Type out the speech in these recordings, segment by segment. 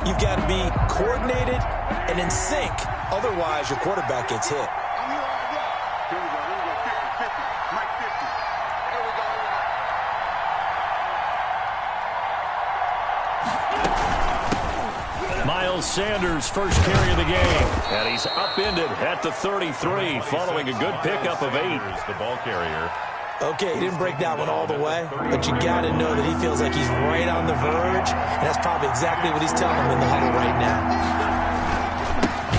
You've got to be coordinated and in sync. Otherwise, your quarterback gets hit. Miles Sanders' first carry of the game. And he's upended at the 33 following a good pickup of 8. The ball carrier. Okay, he didn't break that one all the way, but you got to know that he feels like he's right on the verge, and that's probably exactly what he's telling him in the huddle right now.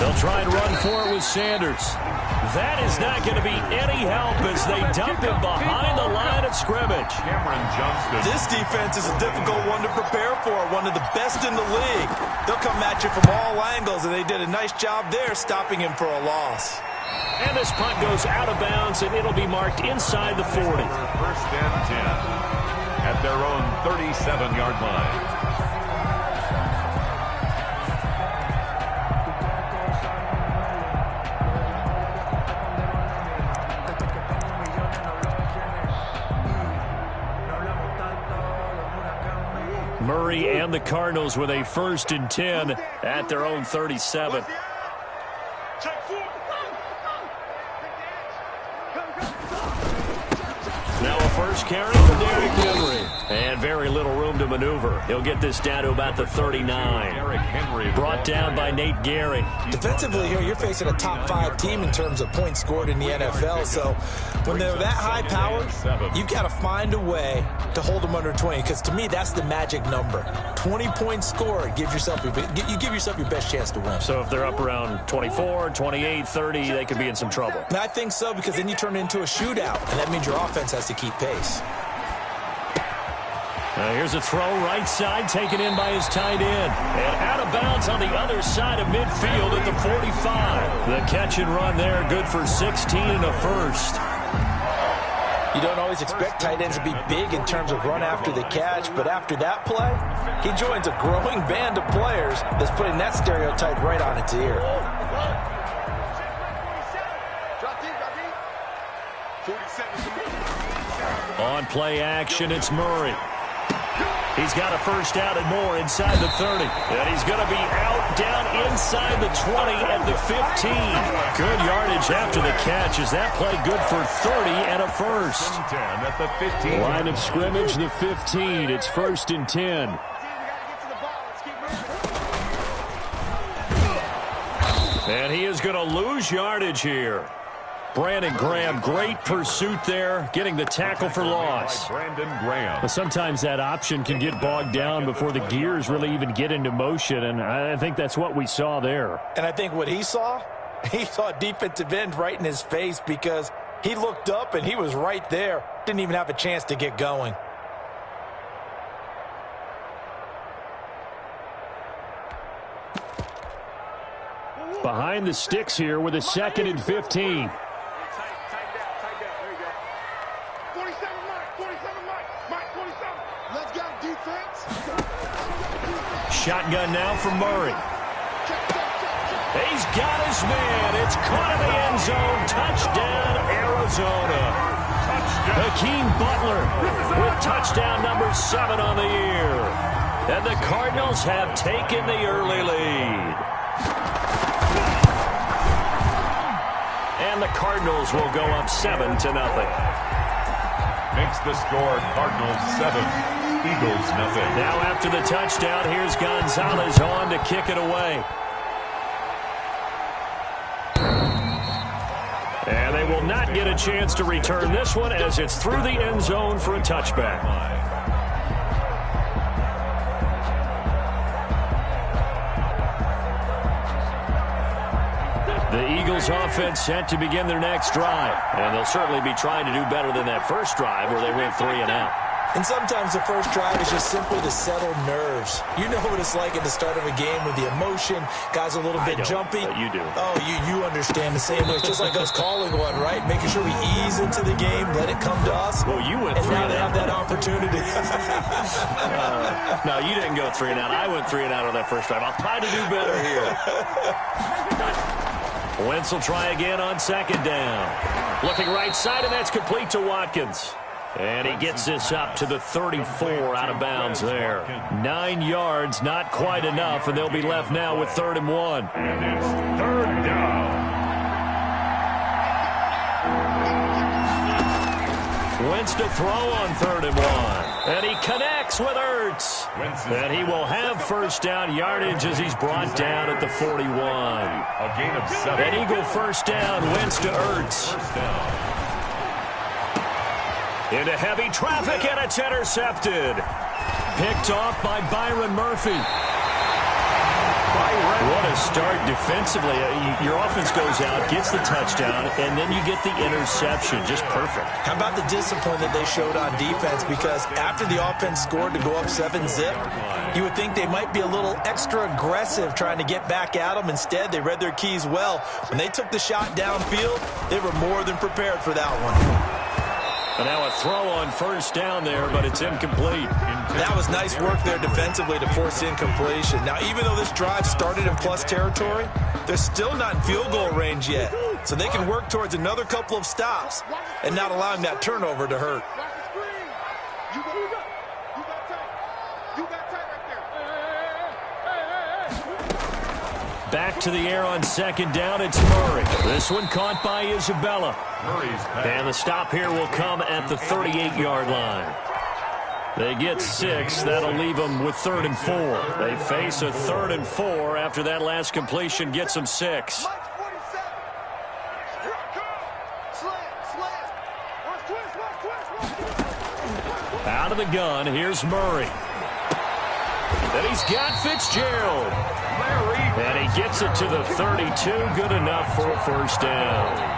They'll try and run for it with Sanders. That is not going to be any help as they dump him behind the line of scrimmage. Cameron Johnston. This defense is a difficult one to prepare for, one of the best in the league. They'll come at you from all angles, and they did a nice job there stopping him for a loss. And this punt goes out of bounds, and it'll be marked inside the 40. First and 10 at their own 37-yard line. Murray and the Cardinals with a 1st and 10 at their own 37. Now a first carry for Derrick Henry. And very little room to maneuver. He'll get this down to about the 39. Derrick Henry brought down by Nate Gehring. Defensively here, you're facing a top 5 team in terms of points scored in the NFL. So when they're that high powered, you've got to find a way to hold them under 20. Because to me, that's the magic number. 20 points scored, you give yourself your best chance to win. So if they're up around 24, 28, 30, they could be in some trouble. And I think so, because then you turn it into a shootout, and that means your offense has to keep pace. Here's a throw right side taken in by his tight end. And out of bounds on the other side of midfield at the 45. The catch and run there, good for 16 and a first. You don't always expect tight ends to be big in terms of run after the catch, but after that play, he joins a growing band of players that's putting that stereotype right on its ear. On play action, it's Murray. He's got a first down and more inside the 30. And he's going to be out down inside the 20 at the 15. Good yardage after the catch. Is that play good for 30 and a first? 10 at the 15. Line of scrimmage, the 15. It's 1st and 10. And he is going to lose yardage here. Brandon Graham, great pursuit there, getting the tackle for loss. Brandon Graham. But sometimes that option can get bogged down before the gears really even get into motion, and I think that's what we saw there. And I think what he saw a defensive end right in his face, because he looked up and he was right there. Didn't even have a chance to get going. Behind the sticks here with a 2nd and 15. Shotgun now for Murray. He's got his man. It's caught in the end zone. Touchdown, Arizona. Hakeem Butler with touchdown number 7 on the year. And the Cardinals have taken the early lead. And the Cardinals will go up 7-0. Makes the score Cardinals 7. Eagles nothing. Now after the touchdown, here's Gonzalez on to kick it away. And they will not get a chance to return this one as it's through the end zone for a touchback. The Eagles offense set to begin their next drive. And they'll certainly be trying to do better than that first drive where they went 3 and out. And sometimes the first drive is just simply to settle nerves. You know what it's like at the start of a game with the emotion. Guys a little bit jumpy. But you do. Oh, you understand the same way. It's just like us calling one, right? Making sure we ease into the game, let it come to us. Well, you went 3 and now and they out. have that opportunity. No, you didn't go 3 and out. I went 3 and out on that first drive. I'll try to do better here. Wentz will try again on 2nd down. Looking right side, and that's complete to Watkins. And he gets this up to the 34 out of bounds there. 9 yards, not quite enough, and they'll be left now with 3rd and 1. And it's 3rd down. Wentz to throw on 3rd and 1. And he connects with Ertz. And he will have 1st down yardage as he's brought down at the 41. A gain of 7. An Eagle 1st down, Wentz to Ertz. 1st down. Into heavy traffic, and it's intercepted. Picked off by Byron Murphy. What a start defensively. Your offense goes out, gets the touchdown, and then you get the interception. Just perfect. How about the discipline that they showed on defense? Because after the offense scored to go up 7-zip, you would think they might be a little extra aggressive trying to get back at them. Instead, they read their keys well. When they took the shot downfield, they were more than prepared for that one. And now a throw on 1st down there, but it's incomplete. That was nice work there defensively to force incompletion. Now, even though this drive started in plus territory, they're still not in field goal range yet. So they can work towards another couple of stops and not allowing that turnover to hurt. Back to the air on 2nd down, it's Murray. This one caught by Isabella. And the stop here will come at the 38-yard line. They get 6. That'll leave them with 3rd and 4. They face a 3rd and 4 after that last completion gets them 6. Out of the gun, here's Murray. And he's got Fitzgerald. And he gets it to the 32. Good enough for a 1st down.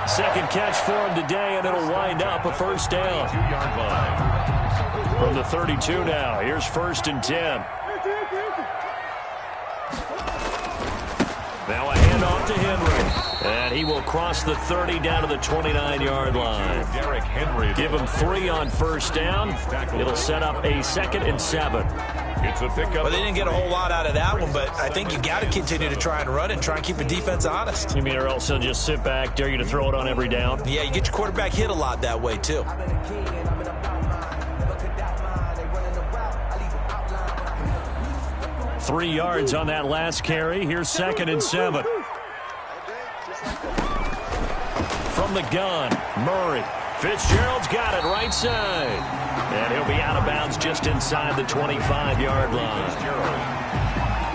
2nd catch for him today, and it'll wind up a 1st down. 2-yard line. From the 32 now, here's 1st and 10. Now a handoff to Henry. And he will cross the 30 down to the 29-yard line. Give him 3 on 1st down. It'll set up a 2nd and 7. It's a pickup. Well, they didn't get a whole lot out of that one, but I think you got to continue to try and run and try and keep the defense honest. You mean or else they'll just sit back, dare you to throw it on every down? Yeah, you get your quarterback hit a lot that way, too. 3 yards on that last carry. Here's 2nd and 7. From the gun, Murray. Fitzgerald's got it right side. And he'll be out of bounds just inside the 25-yard line.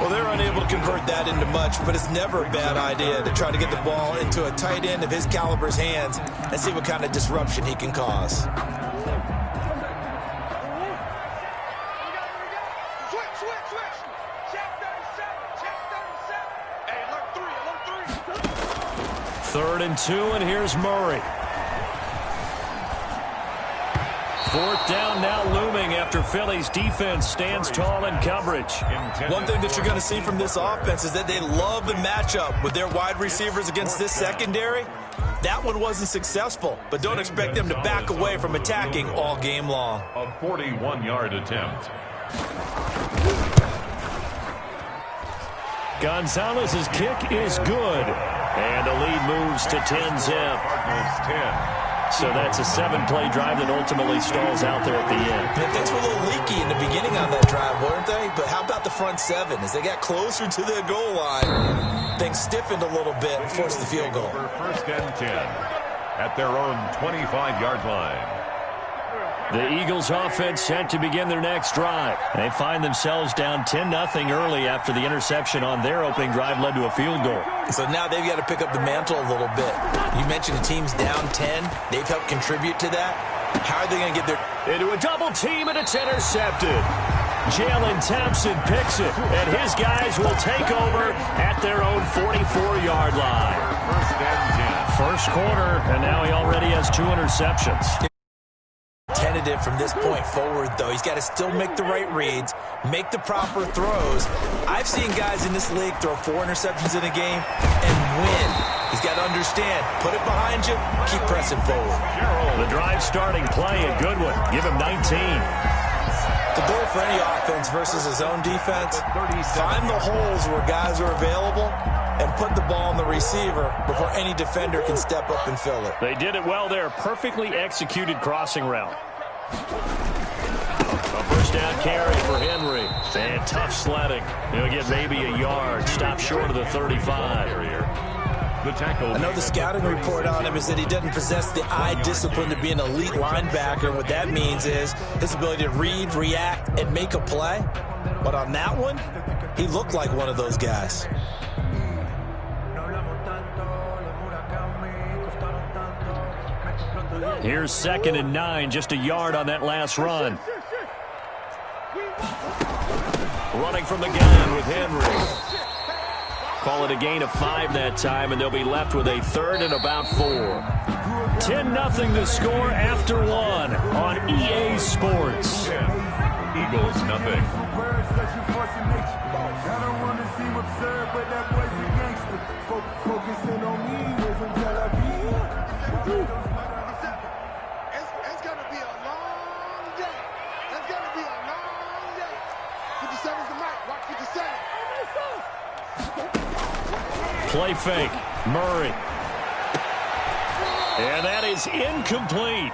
Well, they're unable to convert that into much, but it's never a bad idea to try to get the ball into a tight end of his caliber's hands and see what kind of disruption he can cause. Third and 2, and here's Murray. 4th down now looming after Philly's defense stands tall in coverage. One thing that you're going to see from this offense is that they love the matchup with their wide receivers against this secondary. That one wasn't successful, but don't expect them to back away from attacking all game long. A 41-yard attempt. Gonzalez's kick is good. And the lead moves to 10-zip. Cardinals 10. So that's a 7-play drive that ultimately stalls out there at the end. And things were a little leaky in the beginning on that drive, weren't they? But how about the front 7? As they got closer to the goal line, things stiffened a little bit and forced the field goal. First and 10 at their own 25-yard line. The Eagles offense set to begin their next drive. They find themselves down 10-0 early after the interception on their opening drive led to a field goal. So now they've got to pick up the mantle a little bit. You mentioned the team's down 10. They've helped contribute to that. How are they going to get their... Into a double team, and it's intercepted. Jalen Thompson picks it, and his guys will take over at their own 44-yard line. First and 10. First quarter, and now he already has 2 interceptions. Tentative from this point forward, though. He's got to still make the right reads, make the proper throws. I've seen guys in this league throw 4 interceptions in a game and win. He's got to understand, put it behind you, keep pressing forward. The drive starting play, a good one. Give him 19. The goal for any offense versus his own defense, find the holes where guys are available and put the ball on the receiver before any defender can step up and fill it. They did it well there. Perfectly executed crossing route. A first down carry for Henry. And tough sledding. He'll get maybe a yard. Stop short of the 35. I know the scouting report on him is that he doesn't possess the eye discipline to be an elite linebacker. What that means is his ability to read, react, and make a play. But on that one, he looked like one of those guys. Here's 2nd and 9, just a yard on that last run. Running from the gun with Henry. Call it a gain of 5 that time, and they'll be left with a 3rd and about 4. 10-0 the score after 1 on EA Sports. Eagles, nothing. It's going to be a long day. It's going to be a long day. 57's the mic. Watch 57. Play fake. Murray. And that is incomplete.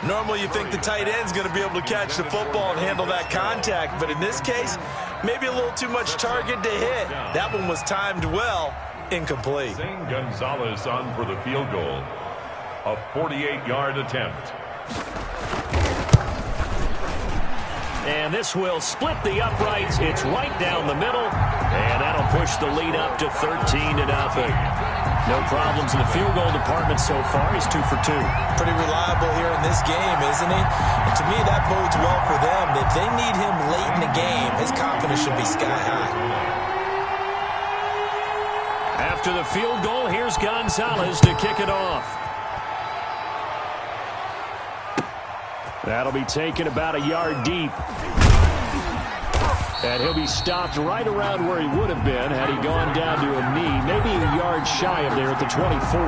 Normally you think the tight end's going to be able to catch the football and handle that contact, but in this case, maybe a little too much target to hit. That one was timed well. Incomplete. Zane Gonzalez on for the field goal. A 48-yard attempt. And this will split the uprights. It's right down the middle. And that'll push the lead up to 13-0. No problems in the field goal department so far. He's 2 for 2. Pretty reliable here in this game, isn't he? And to me, that bodes well for them. If they need him late in the game, his confidence should be sky high. After the field goal, here's Gonzalez to kick it off. That'll be taken about a yard deep. And he'll be stopped right around where he would have been had he gone down to a knee, maybe a yard shy of there at the 24.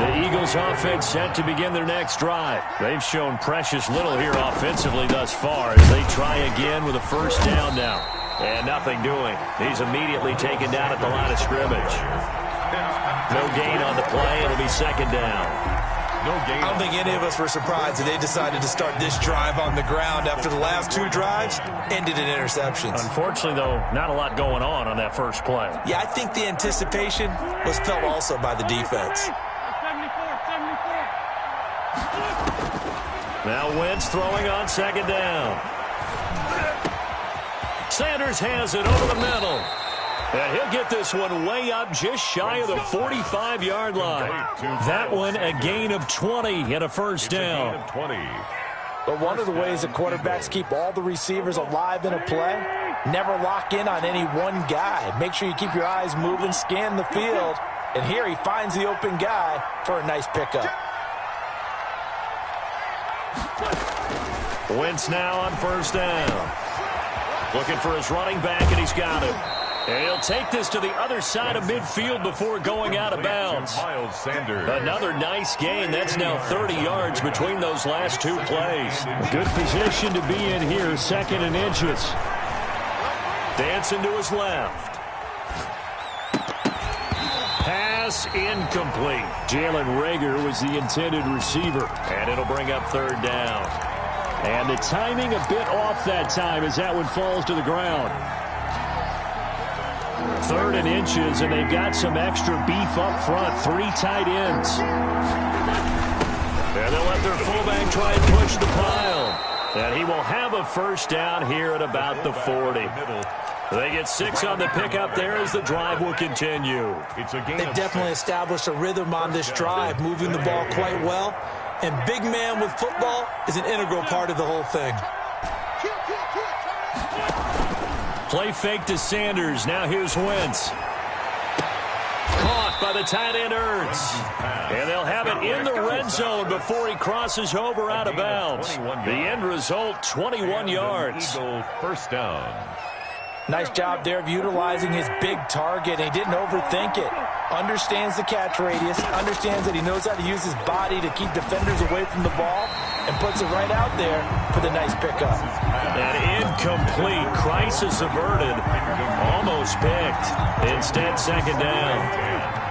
The Eagles offense set to begin their next drive. They've shown precious little here offensively thus far as they try again with a first down now. And nothing doing. He's immediately taken down at the line of scrimmage. No gain on the play. It'll be 2nd down. I don't think any of us were surprised that they decided to start this drive on the ground after the last 2 drives ended in interceptions. Unfortunately, though, not a lot going on that first play. Yeah, I think the anticipation was felt also by the defense. Now Wentz throwing on 2nd down. Sanders has it over the middle. And he'll get this one way up just shy of the 45-yard line. That one a gain of 20 and a first down. But one of the ways that quarterbacks keep all the receivers alive in a play, never lock in on any one guy. Make sure you keep your eyes moving, scan the field. And here he finds the open guy for a nice pickup. Wentz now on first down. Looking for his running back, and he's got it. And he'll take this to the other side of midfield before going out of bounds. Another nice gain. That's now 30 yards between those last 2 plays. Good position to be in here, 2nd and inches. Dancing to his left. Pass incomplete. Jalen Reagor was the intended receiver. And it'll bring up 3rd down. And the timing a bit off that time as that one falls to the ground. 3rd and inches, and they've got some extra beef up front. 3 tight ends. And they'll let their fullback try and push the pile. And he will have a first down here at about the 40. They get 6 on the pickup there as the drive will continue. They've definitely established a rhythm on this drive, moving the ball quite well. And big man with football is an integral part of the whole thing. Play fake to Sanders. Now here's Wentz. Caught by the tight end Ertz. And they'll have it in the red zone before he crosses over out of bounds. The end result, 21 yards. First down. Nice job there of utilizing his big target. He didn't overthink it. Understands the catch radius. Understands that he knows how to use his body to keep defenders away from the ball. And puts it right out there for the nice pickup. And Incomplete. Crisis averted. Almost picked. Instead, second down.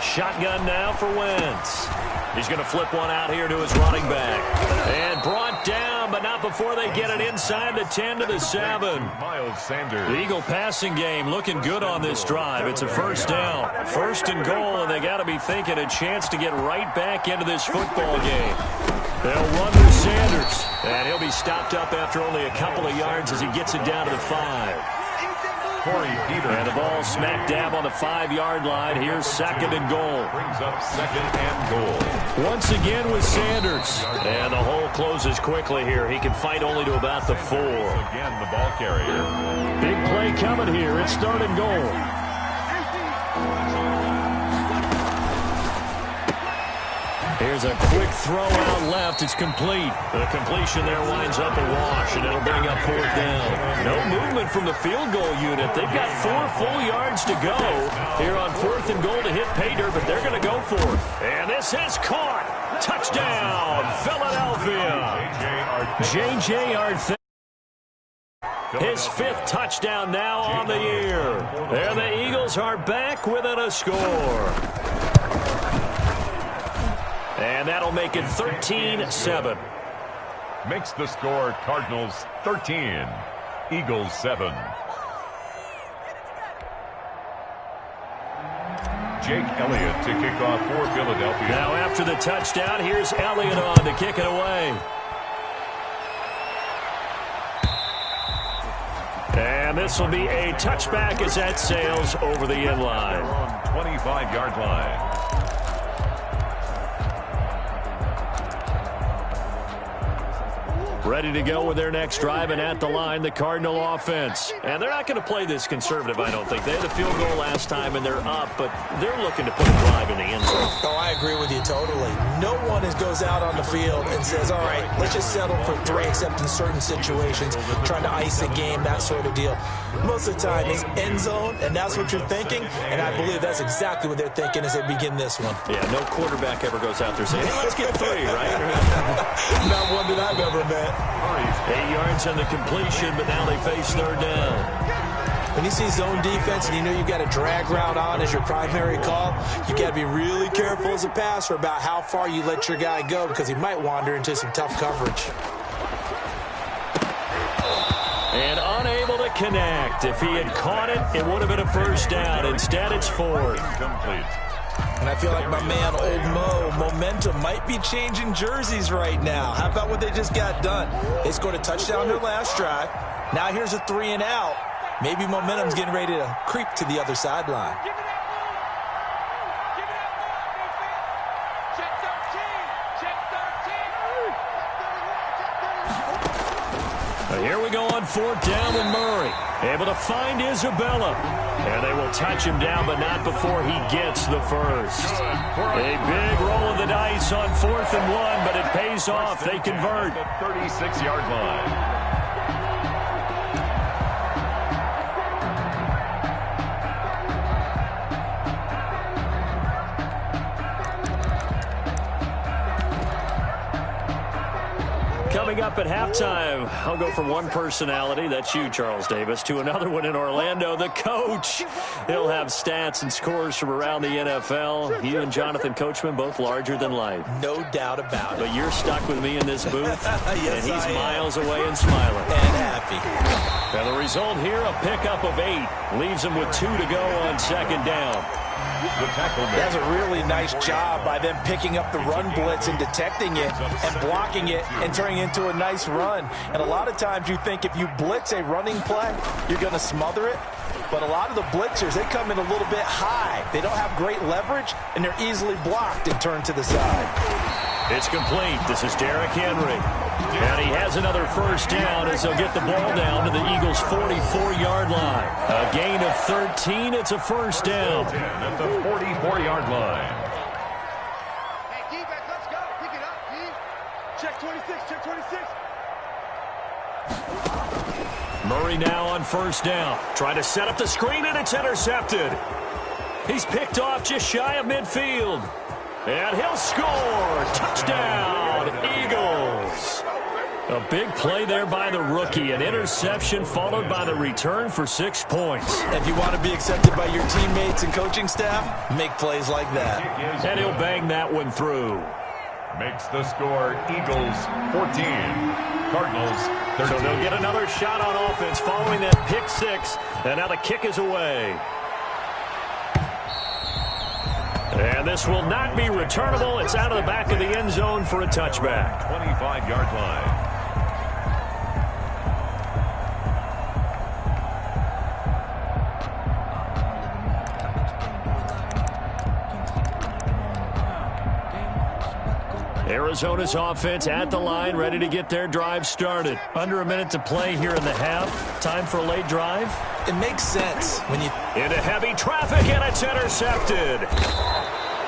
Shotgun now for Wentz. He's going to flip one out here to his running back. And brought down, but not before they get it inside the 10 to the 7. Miles Sanders. The Eagle passing game looking good on this drive. It's a first down. 1st and goal, and they got to be thinking a chance to get right back into this football game. They'll run with Sanders, and he'll be stopped up after only a couple of yards as he gets it down to the 5. And the ball smack dab on the 5-yard line. Here's 2nd and goal. Brings up 2nd and goal. Once again with Sanders. And the hole closes quickly here. He can fight only to about the 4. Again, the ball carrier. Big play coming here. It's 3rd and goal. Here's a quick throw out left. It's complete. The completion there winds up a wash, and it'll bring up 4th down. No movement from the field goal unit. They've got 4 full yards to go here on 4th and goal to hit pay dirt, but they're going to go for it. And this is caught. Touchdown, Philadelphia. J.J. Arthur. His 5th touchdown now on the year. And the Eagles are back within a score. And that'll make it 13-7. Makes the score Cardinals 13, Eagles 7. Jake Elliott to kick off for Philadelphia. Now after the touchdown, here's Elliott on to kick it away. And this will be a touchback as that sails over the end line. 25-yard line. Ready to go with their next drive, and at the line, the Cardinal offense. And they're not going to play this conservative, I don't think. They had a field goal last time, and they're up, but they're looking to put a drive in the end zone. Oh, I agree with you totally. No one goes out on the field and says, all right, let's just settle for 3, except in certain situations, trying to ice a game, that sort of deal. Most of the time, it's end zone, and that's what you're thinking, and I believe that's exactly what they're thinking as they begin this one. Yeah, no quarterback ever goes out there saying, hey, let's get 3, right? Not one that I've ever met. 8 yards on the completion, but now they face 3rd down. When you see zone defense and you know you've got a drag route on as your primary call, you got to be really careful as a passer about how far you let your guy go because he might wander into some tough coverage. And unable to connect. If he had caught it, it would have been a first down. Instead, it's 4th. Incomplete. And I feel like my man, Old Mo, momentum might be changing jerseys right now. How about what they just got done? They scored a touchdown their last drive. Now here's a 3 and out. Maybe momentum's getting ready to creep to the other sideline. Here we go on 4th down with Murray. Able to find Isabella. And they will touch him down, but not before he gets the first. A big roll of the dice on 4th and 1, but it pays off. They convert. The 36-yard line. Coming up at halftime, I'll go from one personality, that's you, Charles Davis, to another one in Orlando, the coach. He'll have stats and scores from around the NFL. You and Jonathan Coachman, both larger than life. No doubt about it. But you're stuck with me in this booth, yes, and he's miles away and smiling. And happy. And the result here, a pickup of 8. Leaves him with 2 to go on 2nd down. That's a really nice job by them picking up the run blitz and detecting it and blocking it and turning it into a nice run. And a lot of times you think if you blitz a running play, you're going to smother it. But a lot of the blitzers, they come in a little bit high. They don't have great leverage, and they're easily blocked and turned to the side. It's complete. This is Derrick Henry. And he has another first down as they'll get the ball down to the Eagles' 44-yard line. A gain of 13. It's a first down. At the 44-yard line. Hey, defense, let's go. Pick it up, D. Check 26, check 26. Murray now on first down. Trying to set up the screen, and it's intercepted. He's picked off just shy of midfield. And he'll score. Touchdown, Eagles. A big play there by the rookie. An interception followed by the return for 6 points. If you want to be accepted by your teammates and coaching staff, make plays like that. And he'll bang that one through. Makes the score Eagles 14, Cardinals 13. So they'll get another shot on offense following that pick six. And now the kick is away. And this will not be returnable. It's out of the back of the end zone for a touchback. 25-yard line. Arizona's offense at the line, ready to get their drive started. Under a minute to play here in the half. Time for a late drive. It makes sense when you... Into heavy traffic, and it's intercepted.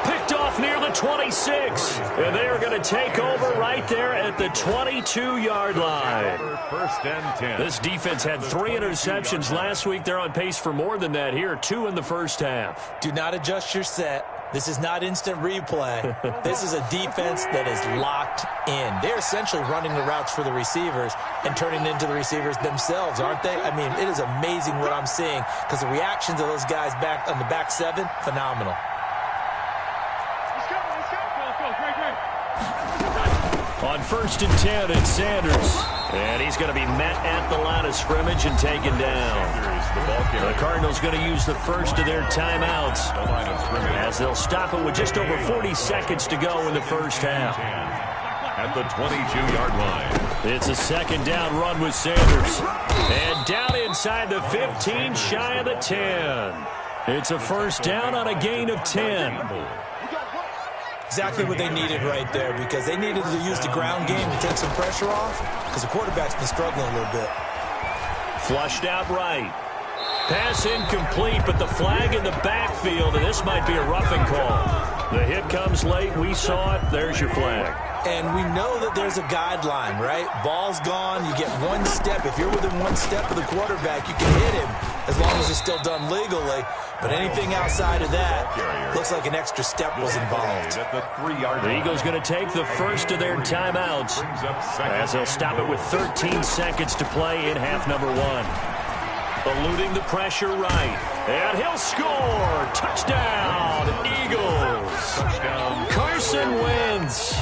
Picked off near the 26. And they are going to take over right there at the 22-yard line. First and 10. This defense had 3 interceptions last week. They're on pace for more than that here. 2 in the first half. Do not adjust your set. This is not instant replay. This is a defense that is locked in. They're essentially running the routes for the receivers and turning it into the receivers themselves, aren't they? I mean, it is amazing what I'm seeing because the reactions of those guys back on the back seven, phenomenal. On 1st and 10, it's Sanders. And he's going to be met at the line of scrimmage and taken down. The Cardinals going to use the first of their timeouts as they'll stop it with just over 40 seconds to go in the first half. At the 22-yard line. It's a second down run with Sanders. And down inside the 15, shy of the 10. It's a first down on a gain of 10. Exactly what they needed right there because they needed to use the ground game to take some pressure off because the quarterback's been struggling a little bit. Flushed out right. Pass incomplete, but the flag in the backfield, and this might be a roughing call. The hit comes late. We saw it. There's your flag. And we know that there's a guideline, right? Ball's gone. You get 1 step. If you're within 1 step of the quarterback, you can hit him as long as it's still done legally. But anything outside of that looks like an extra step was involved. The Eagles going to take the first of their timeouts as they'll stop it with 13 seconds to play in half number 1. Eluding the pressure right. And he'll score. Touchdown, Eagles. Touchdown. Carson Wentz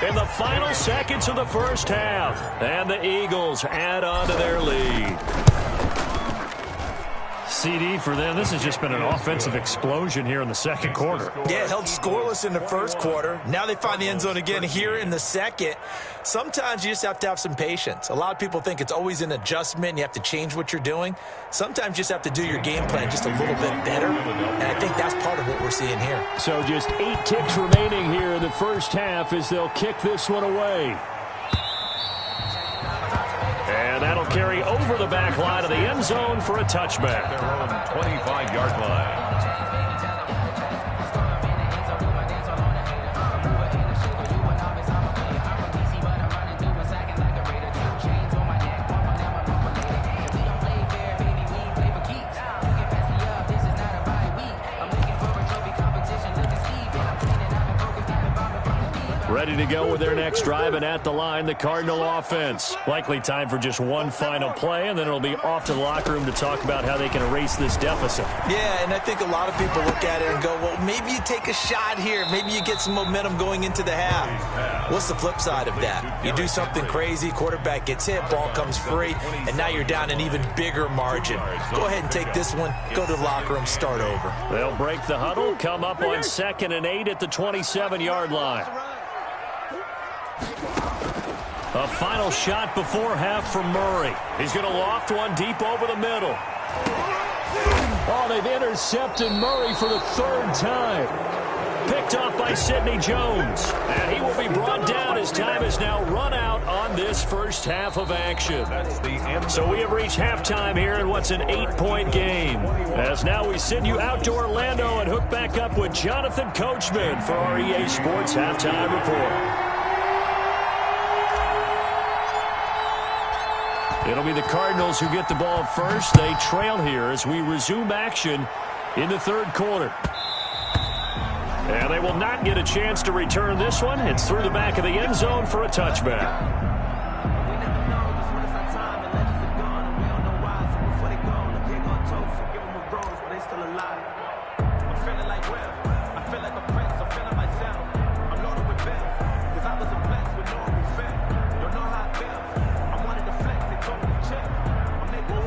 in the final seconds of the first half. And the Eagles add on to their lead. CD for them. This has just been an offensive explosion here in the second quarter. Yeah, held scoreless in the first quarter. Now they find the end zone again here in the second. Sometimes you just have to have some patience. A lot of people think it's always an adjustment. You have to change what you're doing. Sometimes you just have to do your game plan just a little bit better. And I think that's part of what we're seeing here. So just 8 ticks remaining here in the first half as they'll kick this one away. And that'll carry over the back line of the end zone for a touchback. Their own 25-yard line. Ready to go with their next drive, and at the line, the Cardinal offense. Likely time for just one final play, and then it'll be off to the locker room to talk about how they can erase this deficit. Yeah, and I think a lot of people look at it and go, well, maybe you take a shot here. Maybe you get some momentum going into the half. What's the flip side of that? You do something crazy, quarterback gets hit, ball comes free, and now you're down an even bigger margin. Go ahead and take this one, go to the locker room, start over. They'll break the huddle, come up on 2nd and 8 at the 27-yard line. A final shot before half from Murray. He's going to loft one deep over the middle. Oh, they've intercepted Murray for the 3rd time. Picked off by Sidney Jones. And he will be brought down as time is now run out on this first half of action. So we have reached halftime here in what's an 8-point game. As now we send you out to Orlando and hook back up with Jonathan Coachman for our EA Sports Halftime Report. It'll be the Cardinals who get the ball first. They trail here as we resume action in the 3rd quarter. And they will not get a chance to return this one. It's through the back of the end zone for a touchback.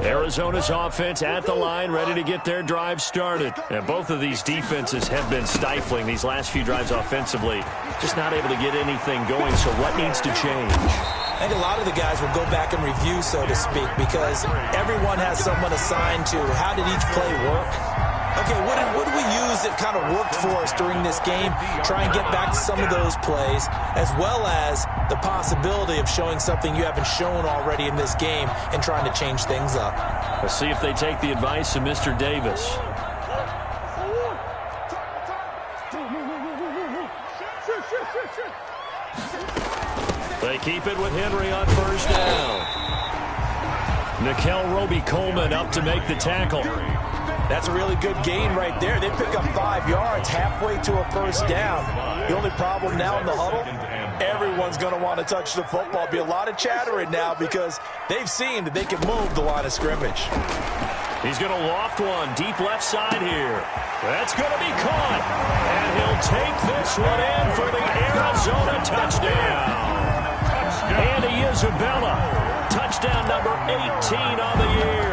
Arizona's offense at the line, ready to get their drive started. And both of these defenses have been stifling these last few drives offensively. Just not able to get anything going, so what needs to change? I think a lot of the guys will go back and review, so to speak, because everyone has someone assigned to how did each play work. Okay, what did we use that kind of worked for us during this game? Try and get back to some of those plays, as well as the possibility of showing something you haven't shown already in this game and trying to change things up. Let's see if they take the advice of Mr. Davis. They keep it with Henry on first down. Nickel Roby-Coleman up to make the tackle. That's a really good gain right there. They pick up 5 yards halfway to a first down. The only problem now in the huddle, everyone's going to want to touch the football. Be a lot of chattering now because they've seen that they can move the line of scrimmage. He's going to loft one deep left side here. That's going to be caught. And he'll take this one in for the Arizona touchdown. Andy Isabella, touchdown number 18 on the year.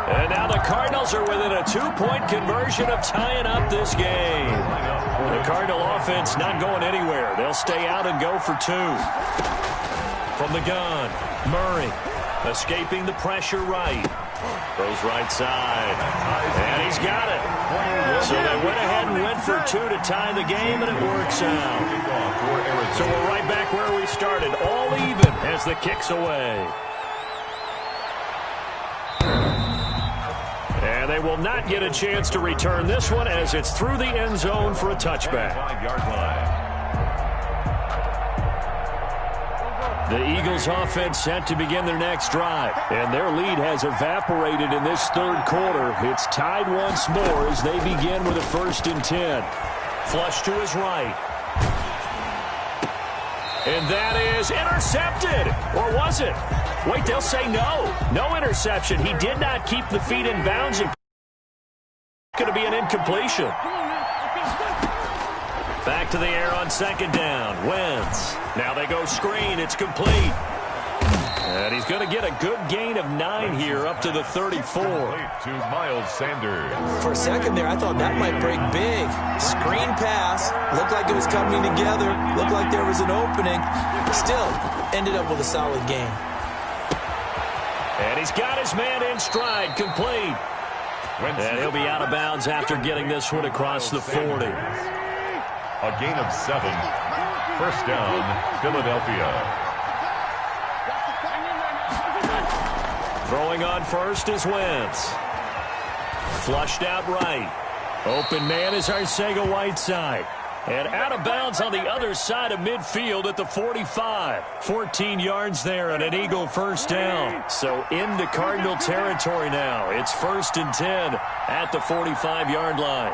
And now the Cardinals are within a 2-point conversion of tying up this game. The Cardinal offense not going anywhere. They'll stay out and go for 2. From the gun, Murray escaping the pressure right. Throws right side. And he's got it. So they went ahead and went for 2 to tie the game, and it works out. So we're right back where we started, all even as the kick's away. And they will not get a chance to return this one as it's through the end zone for a touchback. 5-yard line. The Eagles offense set to begin their next drive. And their lead has evaporated in this third quarter. It's tied once more as they begin with a 1st and 10. Flush to his right. And that is intercepted. Or was it? Wait, they'll say no. No interception. He did not keep the feet in bounds. It's going to be an incompletion. Back to the air on 2nd down. Wentz. Now they go screen. It's complete. And he's going to get a good gain of 9 here up to the 34. To Miles Sanders. For a second there, I thought that might break big. Screen pass. Looked like it was coming together. Looked like there was an opening. Still, ended up with a solid game. And he's got his man in stride, complete. And he'll be out of bounds after getting this one across the 40. A gain of 7. 1st down, Philadelphia. Throwing on first is Wentz. Flushed out right. Open man is Arcega-Whiteside. And out of bounds on the other side of midfield at the 45. 14 yards there and an Eagle 1st down. So into Cardinal territory now. It's 1st and 10 at the 45-yard line.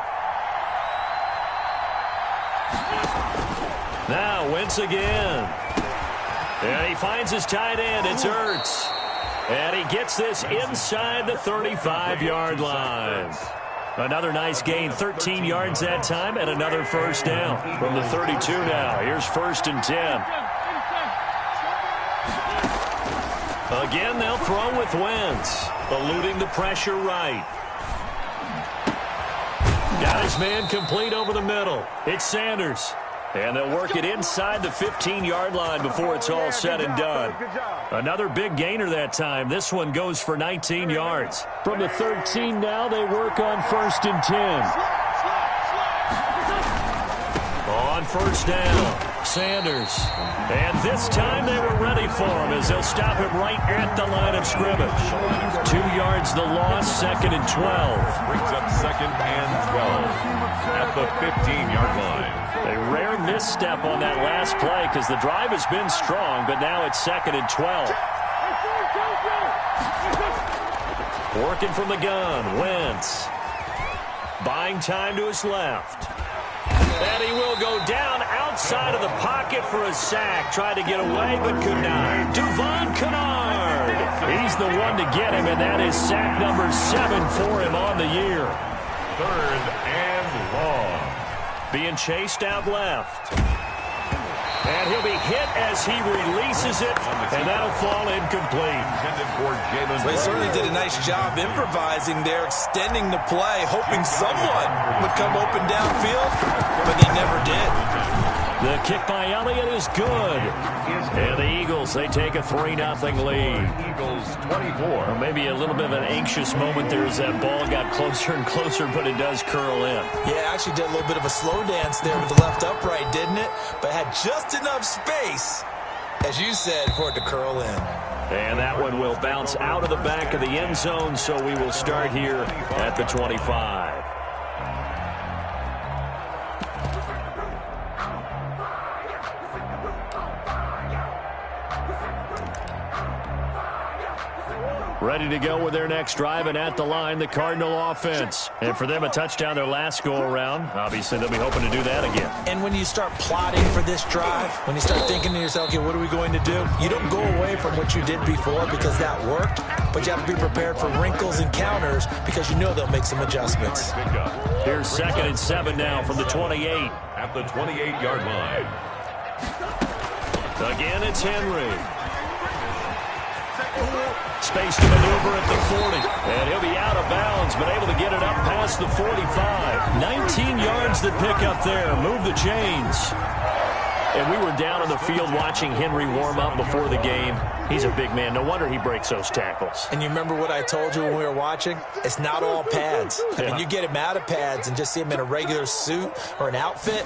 Now Wentz again. And he finds his tight end. It's Ertz. And he gets this inside the 35-yard line. Another nice gain, 13 yards that time, and another 1st down. From the 32 now, here's 1st and 10. Again, they'll throw with Wentz, eluding the pressure right. Got his man complete over the middle. It's Sanders. And they'll work it inside the 15-yard line before it's all said and done. Another big gainer that time. This one goes for 19 yards. From the 13 now, they work on 1st and 10. On 1st down, Sanders. And this time they were ready for him as they'll stop him right at the line of scrimmage. 2 yards the loss, 2nd and 12. Brings up 2nd and 12 at the 15-yard line. A rare misstep on that last play because the drive has been strong, but now it's 2nd and 12. Working from the gun, Wentz. Buying time to his left. And he will go down outside of the pocket for a sack. Tried to get away, but could not. Devon Kennard. He's the one to get him, and that is sack number 7 for him on the year. 3rd and long. Being chased out left. And he'll be hit as he releases it, and that'll fall incomplete. Well, he certainly did a nice job improvising there, extending the play, hoping someone would come open downfield, but they never did. The kick by Elliott is good. And the Eagles, they take a 3-0 lead. Eagles 24. Well, maybe a little bit of an anxious moment there as that ball got closer and closer, but it does curl in. Yeah, actually did a little bit of a slow dance there with the left upright, didn't it? But had just enough space, as you said, for it to curl in. And that one will bounce out of the back of the end zone, so we will start here at the 25. Ready to go with their next drive, and at the line, the Cardinal offense. And for them, a touchdown their last go-around. Obviously, they'll be hoping to do that again. And when you start plotting for this drive, when you start thinking to yourself, okay, what are we going to do? You don't go away from what you did before because that worked, but you have to be prepared for wrinkles and counters because you know they'll make some adjustments. Here's 2nd and 7 now from the 28. At the 28-yard line. Again, it's Henry. Space to maneuver at the 40. And he'll be out of bounds, but able to get it up past the 45. 19 yards to pick up there. Move the chains. And we were down on the field watching Henry warm up before the game. He's a big man. No wonder he breaks those tackles. And you remember what I told you when we were watching? It's not all pads. I mean, you get him out of pads and just see him in a regular suit or an outfit.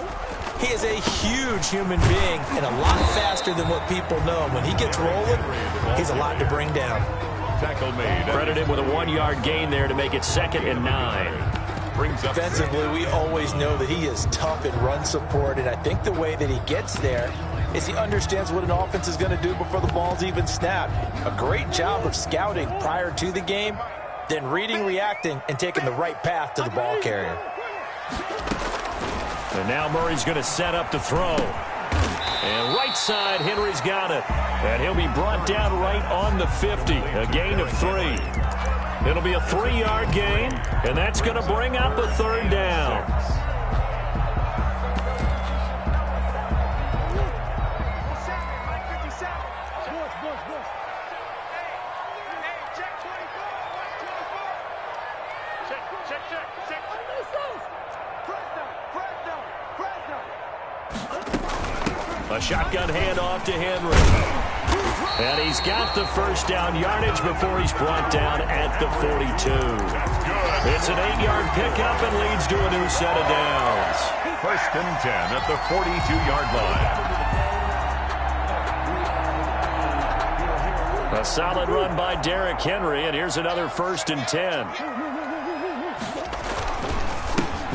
He is a huge human being and a lot faster than what people know. When he gets rolling, he's a lot to bring down. Tackle made. Credit him with a 1-yard gain there to make it 2nd and 9. Defensively, we always know that he is tough in run support, and I think the way that he gets there is he understands what an offense is going to do before the ball's even snapped. A great job of scouting prior to the game, then reading, reacting, and taking the right path to the ball carrier. And now Murray's going to set up to throw. And right side, Henry's got it. And he'll be brought down right on the 50. A gain of 3. It'll be a 3-yard gain, and that's going to bring up a 3rd down. A shotgun handoff to Henry. And he's got the first down yardage before he's brought down at the 42. It's an 8-yard pickup and leads to a new set of downs. 1st and 10 at the 42-yard line. A solid run by Derrick Henry, and here's another 1st and 10.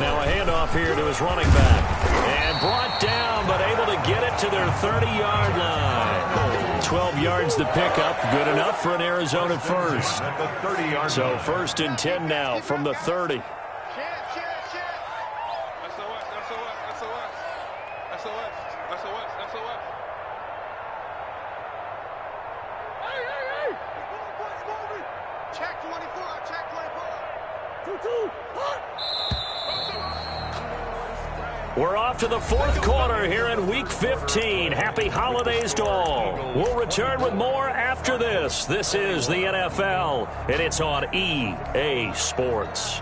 Now a handoff here to his running back. And brought down, but able to get it to their 30-yard line. 12 yards to pick up. Good enough for an Arizona 1st. At the 30-yard So line. 1st and 10 now from the 30. Check 24, check 24. We're off to the 4th quarter here in Week 15. Happy holidays to all. We'll return with more after this. This is the NFL, and it's on EA Sports.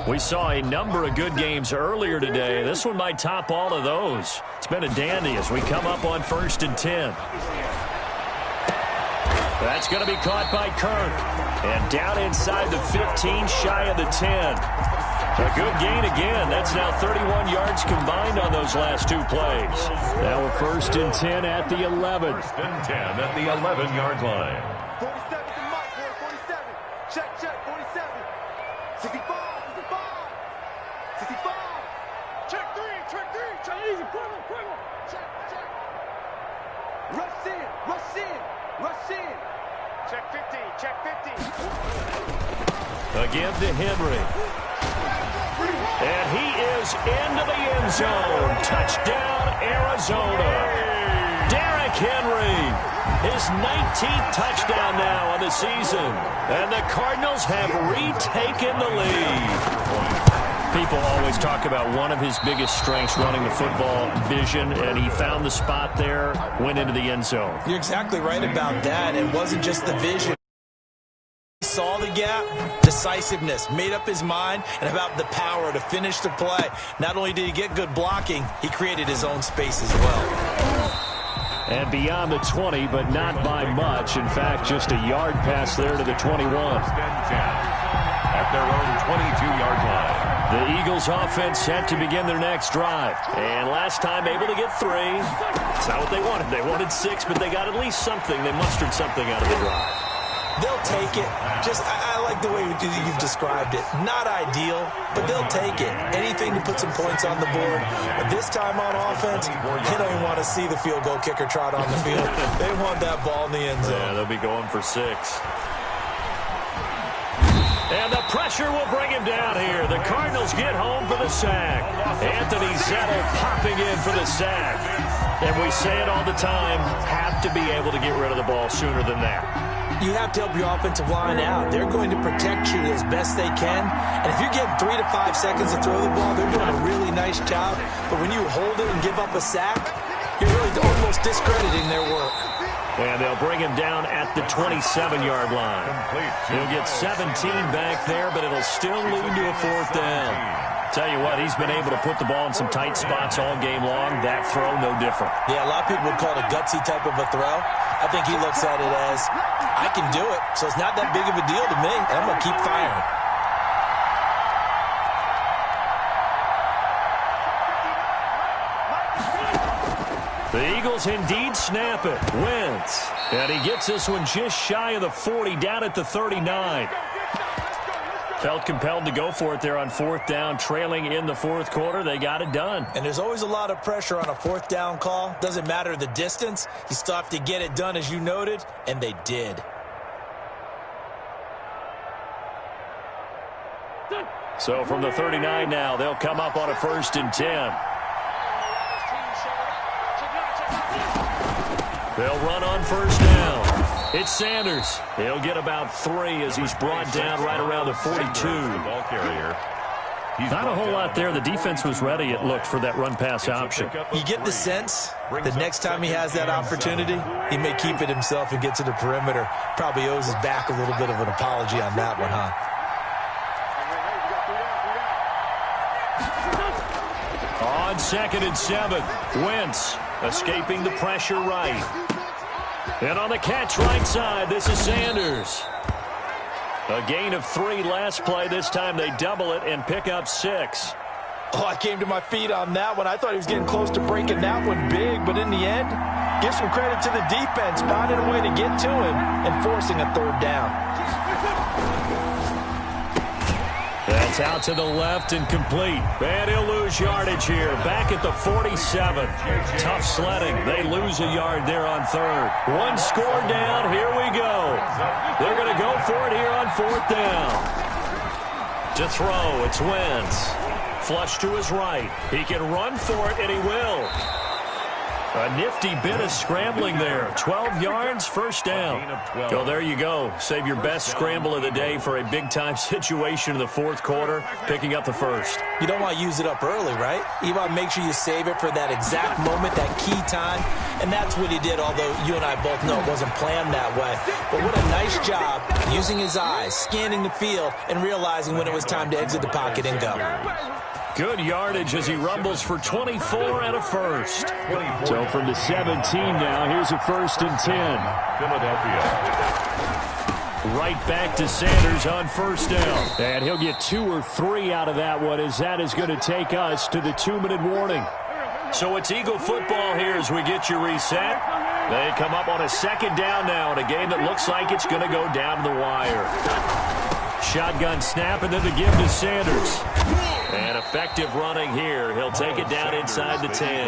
We saw a number of good games earlier today. This one might top all of those. It's been a dandy as we come up on 1st and 10. That's going to be caught by Kirk. And down inside the 15, shy of the 10. A good gain again. That's now 31 yards combined on those last 2 plays. Now we're 1st and 10 at the 11. 1st and 10 at the 11-yard line. 47 to Mike, 47. Check, 47. 65, 65. 65. Rush in. Check 50. Check 50. Again to Henry. And he is into the end zone. Touchdown, Arizona. Derrick Henry, his 19th touchdown now on the season. And the Cardinals have retaken the lead. People always talk about one of his biggest strengths running the football, vision, and he found the spot there, went into the end zone. You're exactly right about that. It wasn't just the vision. He saw the gap, decisiveness, made up his mind, and about the power to finish the play. Not only did he get good blocking, he created his own space as well. And beyond the 20, but not by much. In fact, just a yard pass there to the 21. At their own 22-yard line. The Eagles offense set to begin their next drive. And last time able to get 3. It's not what they wanted. They wanted 6, but they got at least something. They mustered something out of the drive. They'll take it. I like the way you've described it. Not ideal, but they'll take it. Anything to put some points on the board. But this time on offense, they don't even want to see the field goal kicker trot on the field. They want that ball in the end zone. Yeah, they'll be going for 6. And the pressure will bring him down here. The Cardinals get home for the sack. Anthony Zettel popping in for the sack. And we say it all the time, have to be able to get rid of the ball sooner than that. You have to help your offensive line out. They're going to protect you as best they can. And if you're getting 3 to 5 seconds to throw the ball, they're doing a really nice job. But when you hold it and give up a sack, you're really almost discrediting their work. And they'll bring him down at the 27-yard line. He'll get 17 back there, but it'll still lead to a 4th down. Tell you what, he's been able to put the ball in some tight spots all game long. That throw, no different. Yeah, a lot of people would call it a gutsy type of a throw. I think he looks at it as, I can do it, so it's not that big of a deal to me, and I'm going to keep firing. The Eagles indeed snap it. Wentz. And he gets this one just shy of the 40, down at the 39. Felt compelled to go for it there on 4th down, trailing in the 4th quarter. They got it done. And there's always a lot of pressure on a 4th down call. Doesn't matter the distance. You still have to get it done, as you noted, and they did. So from the 39 now, they'll come up on a 1st and 10. They'll run on 1st down. It's Sanders. He'll get about 3 as he's brought down right around the 42. Ball carrier. Not a whole lot there. The defense was ready, it looked, for that run-pass option. You get the sense that next time he has that opportunity, he may keep it himself and get to the perimeter. Probably owes his back a little bit of an apology on that one, huh? On 2nd and 7, Wentz escaping the pressure right. And on the catch right side, this is Sanders. A gain of 3 last play. This time they double it and pick up 6. Oh, I came to my feet on that one. I thought he was getting close to breaking that one big, but in the end, give some credit to the defense, finding a way to get to him and forcing a 3rd down. That's out to the left and complete. And he'll lose yardage here. Back at the 47. Tough sledding. They lose a yard there on 3rd. 1 score down. Here we go. They're going to go for it here on 4th down. To throw, it's Wentz. Flush to his right. He can run for it, and he will. A nifty bit of scrambling there. 12 yards, 1st down. So there you go. Save your best scramble of the day for a big-time situation in the 4th quarter, picking up the 1st. You don't want to use it up early, right? You want to make sure you save it for that exact moment, that key time. And that's what he did, although you and I both know it wasn't planned that way. But what a nice job using his eyes, scanning the field, and realizing when it was time to exit the pocket and go. Good yardage as he rumbles for 24 and a 1st. So from the 17 now, here's a 1st and 10. Philadelphia. Right back to Sanders on 1st down. And he'll get 2 or 3 out of that one, as that is going to take us to the 2-minute warning. So it's Eagle football here as we get you reset. They come up on a 2nd down now in a game that looks like it's going to go down to the wire. Shotgun snap, and then the give to Sanders. And effective running here. He'll take it down inside the 10.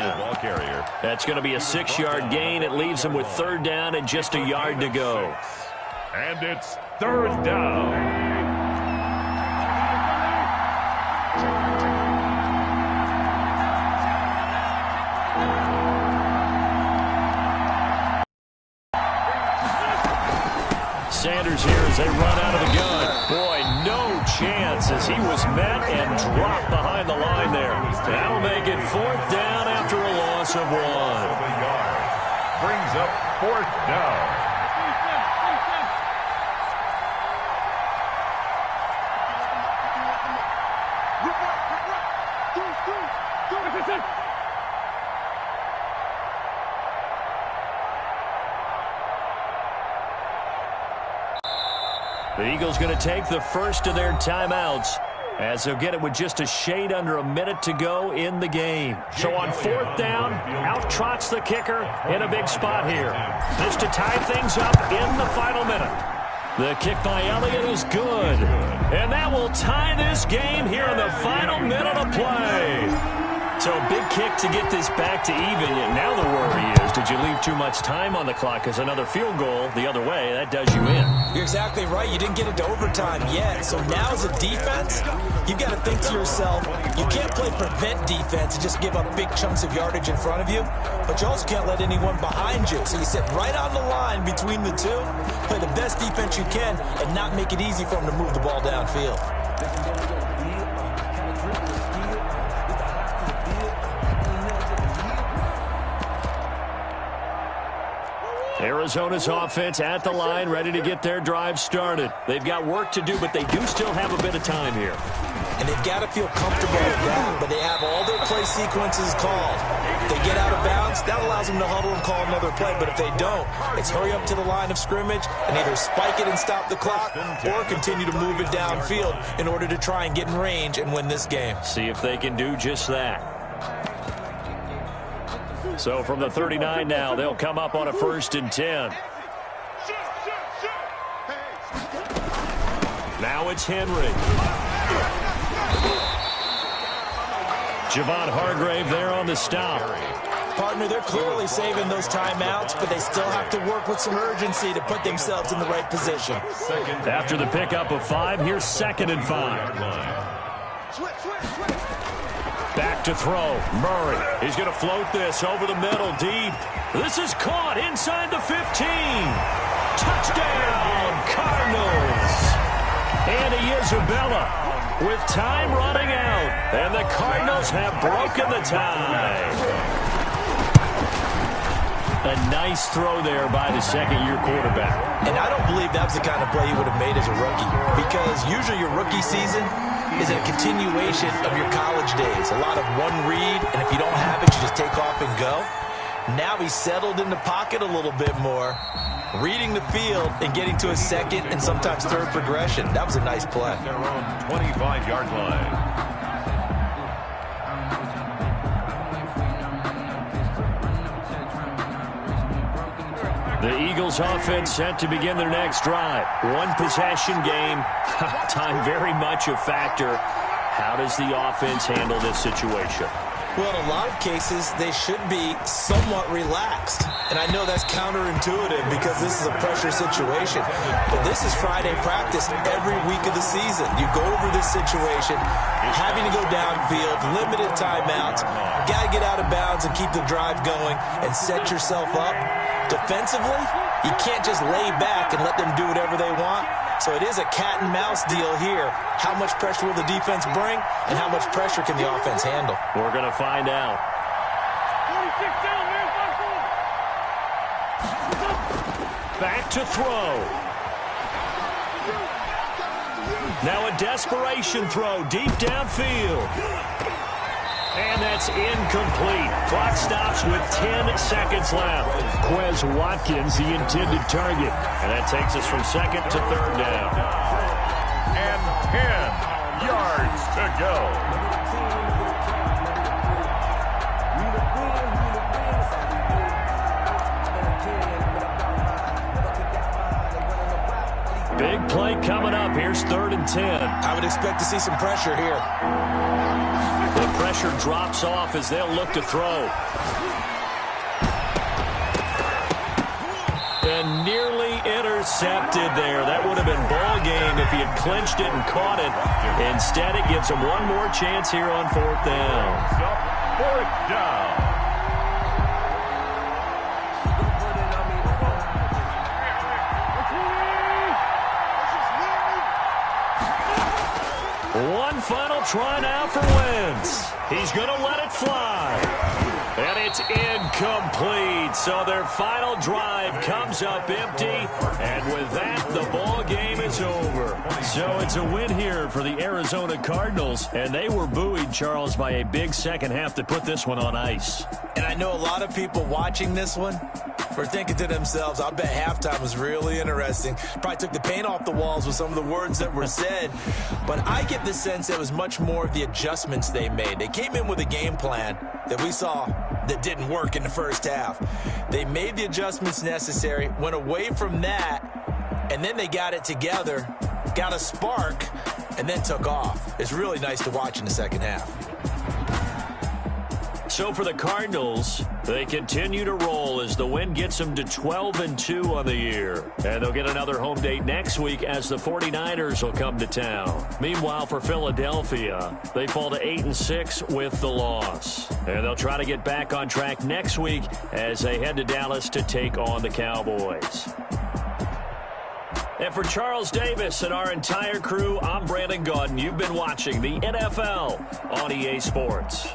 That's going to be a 6-yard gain. It leaves him with 3rd down and just a yard to go. And it's 3rd down. Sanders here as they run out of the gun. Boy, no chance as he was met and dropped behind the line there. That'll make it 4th down after a loss of 1. Brings up 4th down. The Eagles going to take the first of their timeouts as they'll get it with just a shade under a minute to go in the game. So on 4th down, out trots the kicker in a big spot here. This to tie things up in the final minute. The kick by Elliott is good. And that will tie this game here in the final minute of play. So a big kick to get this back to even. Now the worry is, did you leave too much time on the clock? Because another field goal the other way, that does you in. You're exactly right. You didn't get into overtime yet. So now as a defense, you've got to think to yourself, you can't play prevent defense and just give up big chunks of yardage in front of you. But you also can't let anyone behind you. So you sit right on the line between the two, play the best defense you can, and not make it easy for them to move the ball downfield. Arizona's offense at the line, ready to get their drive started. They've got work to do, but they do still have a bit of time here. And they've got to feel comfortable with that, but they have all their play sequences called. If they get out of bounds, that allows them to huddle and call another play, but if they don't, it's hurry up to the line of scrimmage and either spike it and stop the clock or continue to move it downfield in order to try and get in range and win this game. See if they can do just that. So from the 39 now, they'll come up on a 1st and 10. Now it's Henry. Javon Hargrave there on the stop. Partner, they're clearly saving those timeouts, but they still have to work with some urgency to put themselves in the right position. After the pickup of 5, here's 2nd and 5. Back to throw. Murray. He's going to float this over the middle deep. This is caught inside the 15. Touchdown, Cardinals. Andy Isabella with time running out. And the Cardinals have broken the tie. A nice throw there by the 2nd-year quarterback. And I don't believe that was the kind of play he would have made as a rookie, because usually your rookie season is a continuation of your college days. A lot of one read, and if you don't have it, you just take off and go. Now he's settled in the pocket a little bit more, reading the field and getting to a 2nd and sometimes 3rd progression. That was a nice play. Their own 25-yard line. The Eagles offense set to begin their next drive. 1 possession game. Time very much a factor. How does the offense handle this situation? Well, in a lot of cases, they should be somewhat relaxed. And I know that's counterintuitive because this is a pressure situation. But this is Friday practice every week of the season. You go over this situation, having to go downfield, limited timeouts, got to get out of bounds and keep the drive going and set yourself up. Defensively, you can't just lay back and let them do whatever they want. So it is a cat and mouse deal here. How much pressure will the defense bring, and how much pressure can the offense handle? We're going to find out. Back to throw. Now a desperation throw deep downfield. And that's incomplete. Clock stops with 10 seconds left. Quez Watkins, the intended target. And that takes us from 2nd to 3rd down. And 10 yards to go. Big play coming up. Here's 3rd and 10. I would expect to see some pressure here. The pressure drops off as they'll look to throw. And nearly intercepted there. That would have been ball game if he had clinched it and caught it. Instead, it gives him one more chance here on 4th down. 4th down. One final try now for Wentz. He's going to let it fly. And it's incomplete. So their final drive comes up empty. And with that, the ball game is over. So it's a win here for the Arizona Cardinals. And they were buoyed, Charles, by a big second half to put this one on ice. And I know a lot of people watching this one were thinking to themselves, I bet halftime was really interesting. Probably took the paint off the walls with some of the words that were said. But I get the sense that it was much more of the adjustments they made. They came in with a game plan that we saw that didn't work in the first half. They made the adjustments necessary, went away from that, and then they got it together, got a spark, and then took off. It's really nice to watch in the second half. So for the Cardinals, they continue to roll as the win gets them to 12-2 on the year. And they'll get another home date next week as the 49ers will come to town. Meanwhile, for Philadelphia, they fall to 8-6 with the loss. And they'll try to get back on track next week as they head to Dallas to take on the Cowboys. And for Charles Davis and our entire crew, I'm Brandon Gaudin. You've been watching the NFL on EA Sports.